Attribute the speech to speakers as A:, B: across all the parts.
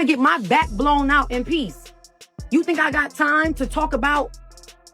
A: to get my back blown out in peace. You think I got time to talk about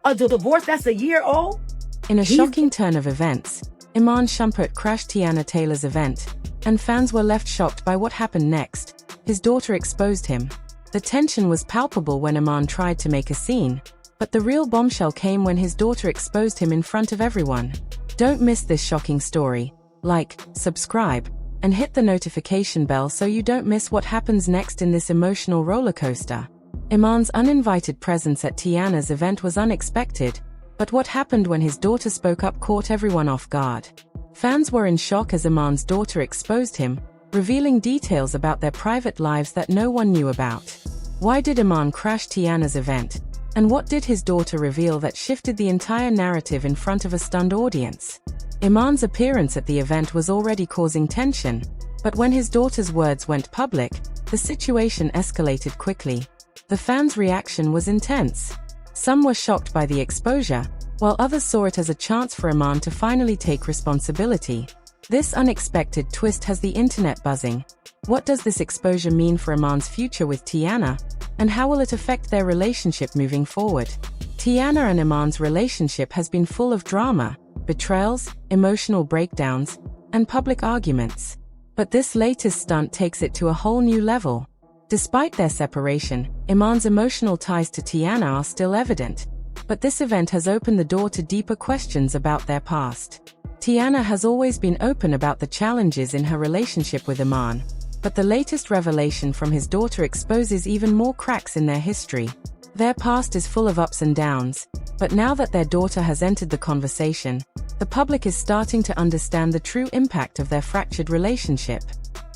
A: a divorce that's a year old?
B: In a shocking turn of events, Iman Shumpert crashed Tiana Taylor's event, and fans were left shocked by what happened next. His daughter exposed him. The tension was palpable when Iman tried to make a scene, but the real bombshell came when his daughter exposed him in front of everyone. Don't miss this shocking story. Like, subscribe, and hit the notification bell so you don't miss what happens next in this emotional rollercoaster. Iman's uninvited presence at Teyana's event was unexpected, but what happened when his daughter spoke up caught everyone off guard. Fans were in shock as Iman's daughter exposed him, revealing details about their private lives that no one knew about. Why did Iman crash Teyana's event? And what did his daughter reveal that shifted the entire narrative in front of a stunned audience? Iman's appearance at the event was already causing tension, but when his daughter's words went public, the situation escalated quickly. The fans' reaction was intense. Some were shocked by the exposure, while others saw it as a chance for Iman to finally take responsibility. This unexpected twist has the internet buzzing. What does this exposure mean for Iman's future with Teyana, and how will it affect their relationship moving forward? Teyana and Iman's relationship has been full of drama, betrayals, emotional breakdowns, and public arguments. But this latest stunt takes it to a whole new level. Despite their separation, Iman's emotional ties to Teyana are still evident, but this event has opened the door to deeper questions about their past. Teyana has always been open about the challenges in her relationship with Iman, but the latest revelation from his daughter exposes even more cracks in their history. Their past is full of ups and downs, but now that their daughter has entered the conversation, the public is starting to understand the true impact of their fractured relationship.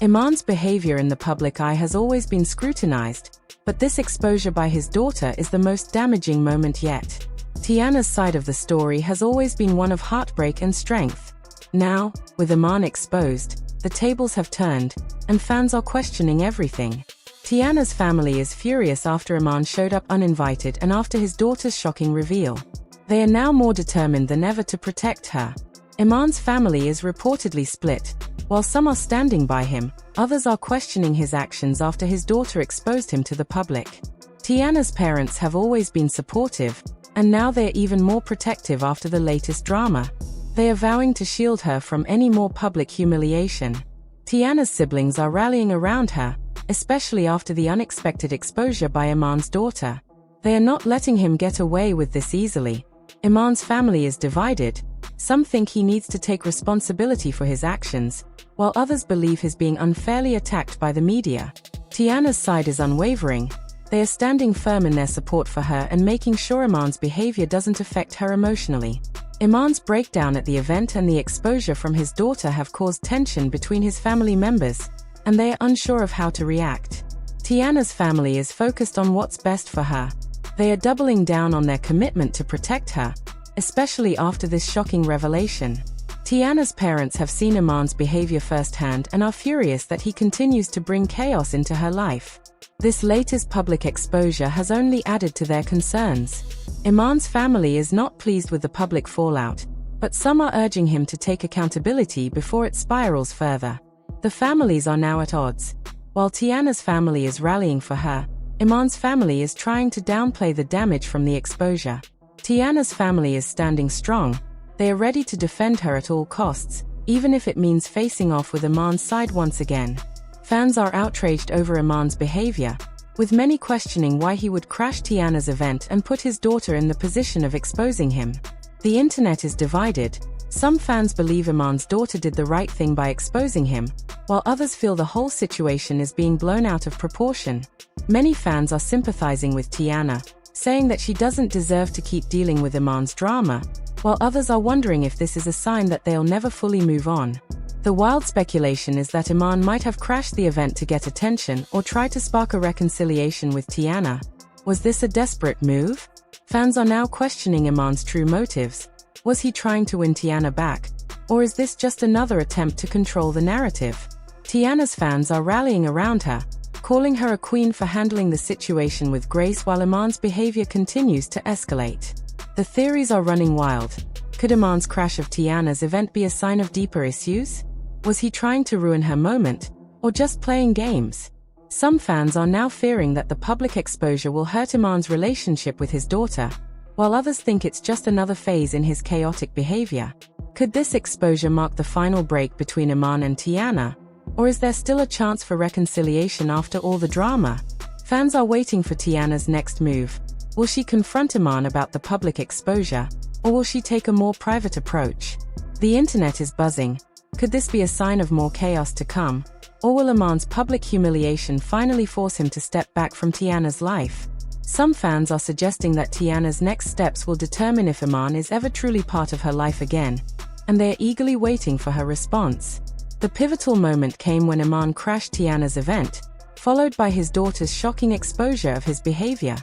B: Iman's behavior in the public eye has always been scrutinized, but this exposure by his daughter is the most damaging moment yet. Teyana's side of the story has always been one of heartbreak and strength. Now, with Iman exposed, the tables have turned, and fans are questioning everything. Teyana's family is furious after Iman showed up uninvited and after his daughter's shocking reveal. They are now more determined than ever to protect her. Iman's family is reportedly split. While some are standing by him, others are questioning his actions after his daughter exposed him to the public. Teyana's parents have always been supportive, and now they are even more protective after the latest drama. They are vowing to shield her from any more public humiliation. Teyana's siblings are rallying around her, especially after the unexpected exposure by Iman's daughter. They are not letting him get away with this easily. Iman's family is divided. Some think he needs to take responsibility for his actions, while others believe he's being unfairly attacked by the media. Teyana's side is unwavering. They are standing firm in their support for her and making sure Iman's behavior doesn't affect her emotionally. Iman's breakdown at the event and the exposure from his daughter have caused tension between his family members, and they are unsure of how to react. Teyana's family is focused on what's best for her. They are doubling down on their commitment to protect her, especially after this shocking revelation. Teyana's parents have seen Iman's behavior firsthand and are furious that he continues to bring chaos into her life. This latest public exposure has only added to their concerns. Iman's family is not pleased with the public fallout, but some are urging him to take accountability before it spirals further. The families are now at odds. While Teyana's family is rallying for her, Iman's family is trying to downplay the damage from the exposure. Teyana's family is standing strong. They are ready to defend her at all costs, even if it means facing off with Iman's side once again. Fans are outraged over Iman's behavior, with many questioning why he would crash Teyana's event and put his daughter in the position of exposing him. The internet is divided. Some fans believe Iman's daughter did the right thing by exposing him, while others feel the whole situation is being blown out of proportion. Many fans are sympathizing with Teyana, saying that she doesn't deserve to keep dealing with Iman's drama, while others are wondering if this is a sign that they'll never fully move on. The wild speculation is that Iman might have crashed the event to get attention or try to spark a reconciliation with Teyana. Was this a desperate move? Fans are now questioning Iman's true motives. Was he trying to win Teyana back? Or is this just another attempt to control the narrative? Teyana's fans are rallying around her, calling her a queen for handling the situation with grace while Iman's behavior continues to escalate. The theories are running wild. Could Iman's crash of Teyana's event be a sign of deeper issues? Was he trying to ruin her moment, or just playing games? Some fans are now fearing that the public exposure will hurt Iman's relationship with his daughter, while others think it's just another phase in his chaotic behavior. Could this exposure mark the final break between Iman and Teyana? Or is there still a chance for reconciliation after all the drama? Fans are waiting for Teyana's next move. Will she confront Iman about the public exposure, or will she take a more private approach? The internet is buzzing. Could this be a sign of more chaos to come? Or will Iman's public humiliation finally force him to step back from Teyana's life? Some fans are suggesting that Teyana's next steps will determine if Iman is ever truly part of her life again, and they're eagerly waiting for her response. The pivotal moment came when Iman crashed Teyana's event, followed by his daughter's shocking exposure of his behavior.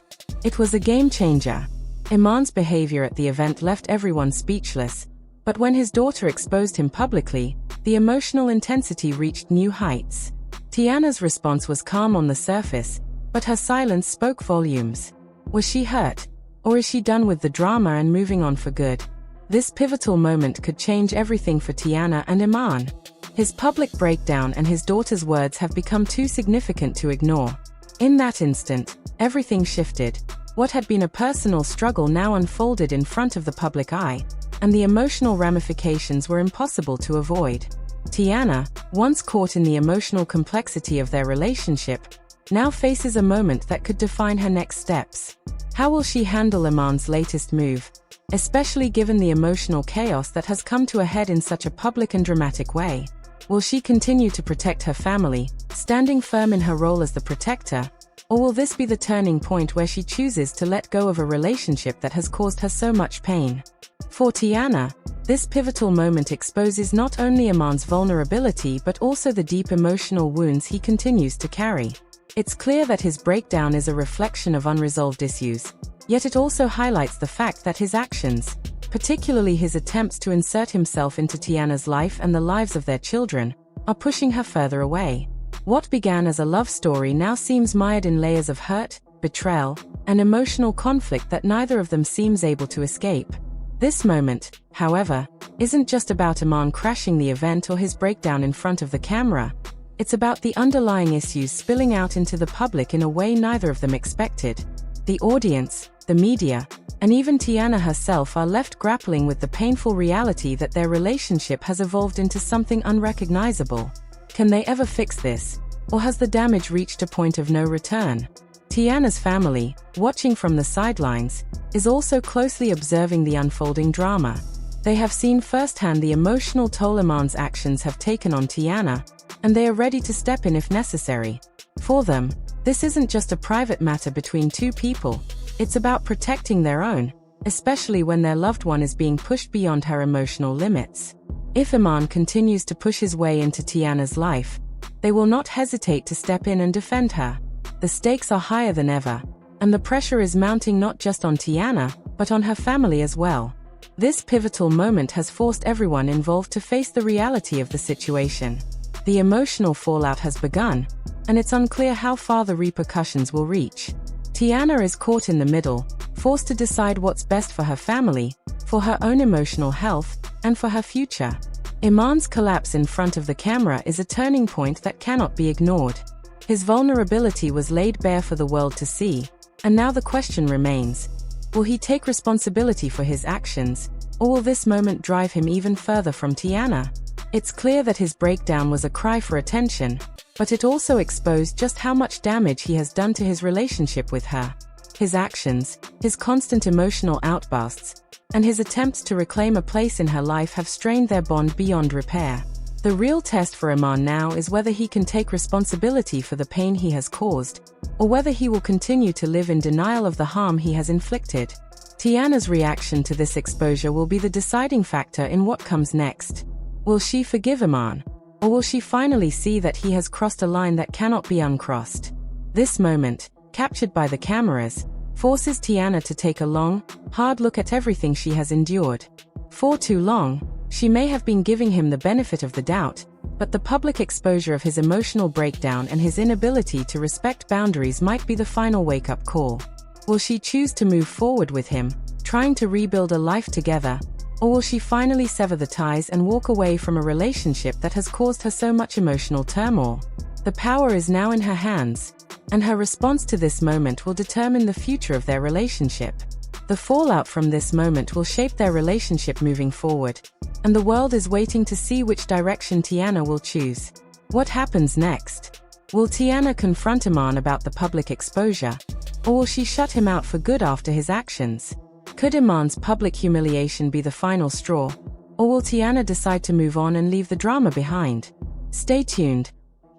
B: It was a game changer. Iman's behavior at the event left everyone speechless, but when his daughter exposed him publicly, the emotional intensity reached new heights. Teyana's response was calm on the surface, but her silence spoke volumes. Was she hurt? Or is she done with the drama and moving on for good? This pivotal moment could change everything for Teyana and Iman. His public breakdown and his daughter's words have become too significant to ignore. In that instant, everything shifted. What had been a personal struggle now unfolded in front of the public eye, and the emotional ramifications were impossible to avoid. Teyana, once caught in the emotional complexity of their relationship, now faces a moment that could define her next steps. How will she handle Iman's latest move, especially given the emotional chaos that has come to a head in such a public and dramatic way? Will she continue to protect her family, standing firm in her role as the protector, or will this be the turning point where she chooses to let go of a relationship that has caused her so much pain? For Teyana, this pivotal moment exposes not only Iman's vulnerability but also the deep emotional wounds he continues to carry. It's clear that his breakdown is a reflection of unresolved issues, yet it also highlights the fact that his actions, particularly his attempts to insert himself into Teyana's life and the lives of their children, are pushing her further away. What began as a love story now seems mired in layers of hurt, betrayal, and emotional conflict that neither of them seems able to escape. This moment, however, isn't just about Iman crashing the event or his breakdown in front of the camera. It's about the underlying issues spilling out into the public in a way neither of them expected. The audience, the media, and even Teyana herself are left grappling with the painful reality that their relationship has evolved into something unrecognizable. Can they ever fix this? Or has the damage reached a point of no return? Teyana's family, watching from the sidelines, is also closely observing the unfolding drama. They have seen firsthand the emotional toll Iman's actions have taken on Teyana, and they are ready to step in if necessary. For them, this isn't just a private matter between two people, it's about protecting their own, especially when their loved one is being pushed beyond her emotional limits. If Iman continues to push his way into Teyana's life, they will not hesitate to step in and defend her. The stakes are higher than ever, and the pressure is mounting not just on Teyana, but on her family as well. This pivotal moment has forced everyone involved to face the reality of the situation. The emotional fallout has begun, and it's unclear how far the repercussions will reach. Teyana is caught in the middle, forced to decide what's best for her family, for her own emotional health, and for her future. Iman's collapse in front of the camera is a turning point that cannot be ignored. His vulnerability was laid bare for the world to see, and now the question remains: will he take responsibility for his actions, or will this moment drive him even further from Teyana? It's clear that his breakdown was a cry for attention, but it also exposed just how much damage he has done to his relationship with her. His actions, his constant emotional outbursts, and his attempts to reclaim a place in her life have strained their bond beyond repair. The real test for Iman now is whether he can take responsibility for the pain he has caused, or whether he will continue to live in denial of the harm he has inflicted. Teyana's reaction to this exposure will be the deciding factor in what comes next. Will she forgive Iman, or will she finally see that he has crossed a line that cannot be uncrossed? This moment, captured by the cameras, forces Teyana to take a long, hard look at everything she has endured. For too long, she may have been giving him the benefit of the doubt, but the public exposure of his emotional breakdown and his inability to respect boundaries might be the final wake-up call. Will she choose to move forward with him, trying to rebuild a life together, or will she finally sever the ties and walk away from a relationship that has caused her so much emotional turmoil? The power is now in her hands, and her response to this moment will determine the future of their relationship. The fallout from this moment will shape their relationship moving forward, and the world is waiting to see which direction Teyana will choose. What happens next? Will Teyana confront Iman about the public exposure, or will she shut him out for good after his actions? Could Iman's public humiliation be the final straw, or will Teyana decide to move on and leave the drama behind? Stay tuned.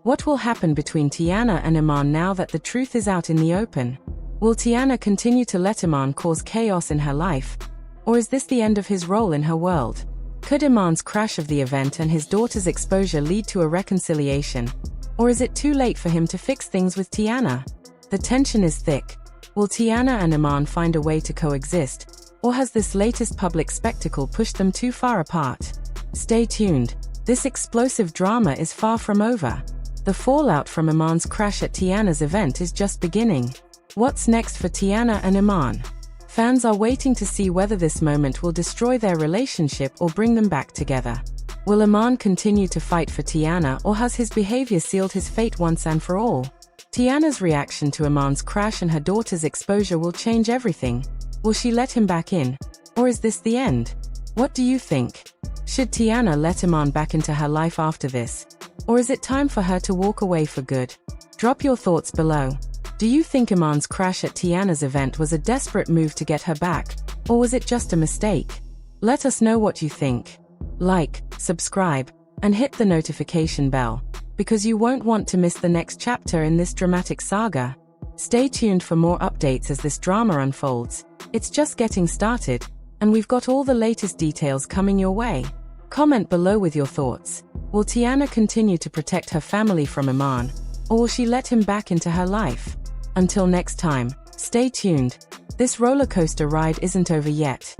B: What will happen between Teyana and Iman now that the truth is out in the open? Will Teyana continue to let Iman cause chaos in her life, or is this the end of his role in her world? Could Iman's crash of the event and his daughter's exposure lead to a reconciliation, or is it too late for him to fix things with Teyana? The tension is thick. Will Teyana and Iman find a way to coexist, or has this latest public spectacle pushed them too far apart? Stay tuned. This explosive drama is far from over. The fallout from Iman's crash at Teyana's event is just beginning. What's next for Teyana and Iman? Fans are waiting to see whether this moment will destroy their relationship or bring them back together. Will Iman continue to fight for Teyana, or has his behavior sealed his fate once and for all? Teyana's reaction to Iman's crash and her daughter's exposure will change everything. Will she let him back in, or is this the end? What do you think? Should Teyana let Iman back into her life after this, or is it time for her to walk away for good? Drop your thoughts below. Do you think Iman's crash at Teyana's event was a desperate move to get her back, or was it just a mistake? Let us know what you think. Like, subscribe, and hit the notification bell, because you won't want to miss the next chapter in this dramatic saga. Stay tuned for more updates as this drama unfolds. It's just getting started, and we've got all the latest details coming your way. Comment below with your thoughts. Will Teyana continue to protect her family from Iman, or will she let him back into her life? Until next time, stay tuned. This roller coaster ride isn't over yet.